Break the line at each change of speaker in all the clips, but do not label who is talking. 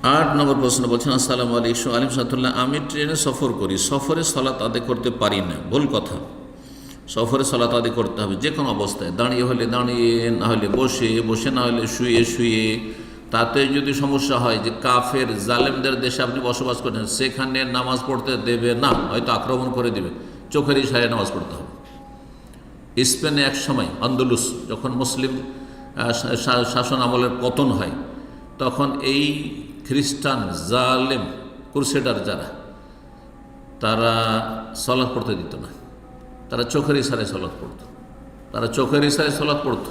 8 নম্বর প্রশ্ন বলছেন, আসসালামু আলাইকুম আলিম সাতুল্লাহ, আমি ট্রেনে সফর করি, সফরে সালাত আদায় করতে পারি না। ভুল কথা। সফরে সালাত আদায় করতে হবে যে কোনো অবস্থায়, দাঁড়িয়ে হলে দাঁড়িয়ে, না হলে বসে, বসে না হলে শুয়ে শুয়ে। তাতে যদি সমস্যা হয় যে কাফের জালেমদের দেশে আপনি বসবাস করেন, সেখানে নামাজ পড়তে দেবে না, হয়তো আক্রমণ করে দেবে, চোখের ইশারায় নামাজ পড়তে হবে। স্পেনে এক সময় আন্দোলুস যখন মুসলিম শাসন আমলের পতন হয়, তখন এই খ্রিস্টান জালেম ক্রুসেডার যারা, তারা সলাৎ পড়তে দিত না। তারা চোখের ইশারায় সলাৎ পড়ত, তারা চোখের ইশারায় সলাৎ পড়ত।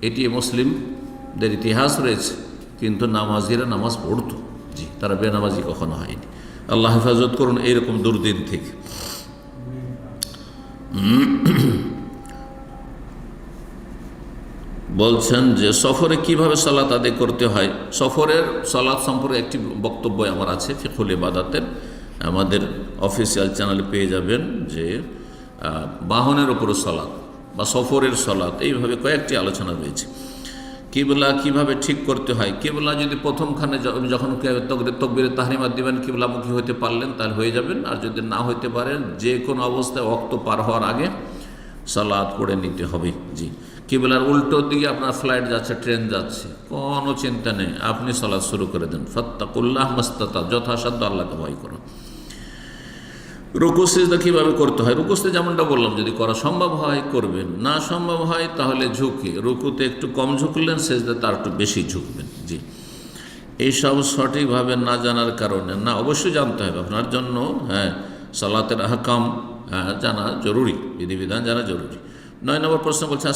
এটি মুসলিমদের ইতিহাস রয়েছে, কিন্তু নামাজিরা নামাজ পড়ত। জি, তারা বেনামাজি কখনো হয়নি। আল্লাহ হেফাজত করুন এইরকম দুর্দিন থেকে। বলছেন যে সফরে কিভাবে সালাত আদায় করতে হয়। সফরের সালাত সম্পর্কে একটি বক্তব্য আমার আছে ফিকহুল ইবাদাতের, আমাদের অফিসিয়াল চ্যানেলে পেয়ে যাবেন। যে বাহনের ওপর সালাত বা সফরের সালাত, এইভাবে কয়েকটি আলোচনা রয়েছে। কিবলা কিভাবে ঠিক করতে হয়। কিবলা যদি প্রথমখানে যখন তকবীরে তাহরিমা দিবেন কিবলামুখী হতে পারলেন তাহলে হয়ে যাবেন, আর যদি না হইতে পারেন যে কোনো অবস্থায় ওয়াক্ত পার হওয়ার আগে সালাত পড়ে নিতে হবে। জি, কিবলার উল্টো দিকে আপনার ফ্লাইট যাচ্ছে, ট্রেন যাচ্ছে, কোনো চিন্তা নেই, আপনি সালাত শুরু করে দেন। ফাত্তাকুল্লাহ মাস্তাতা, যথাসাধ্য আল্লাহকে ভয় করো। রুকু সিজদা কীভাবে করতে হয়। রুকু সিজদা যেমনটা বললাম, যদি করা সম্ভব হয় করবেন, না সম্ভব হয় তাহলে ঝুঁকে, রুকুতে একটু কম ঝুঁকলেন, সিজদা তার একটু বেশি ঝুঁকবেন। জি, এইসব সঠিকভাবে না জানার কারণে, না অবশ্যই জানতে হবে আপনার জন্য। হ্যাঁ, সালাতের আহকাম জানা জরুরি, বিধিবিধান জানা জরুরি। 9 নম্বর প্রশ্ন বলছে,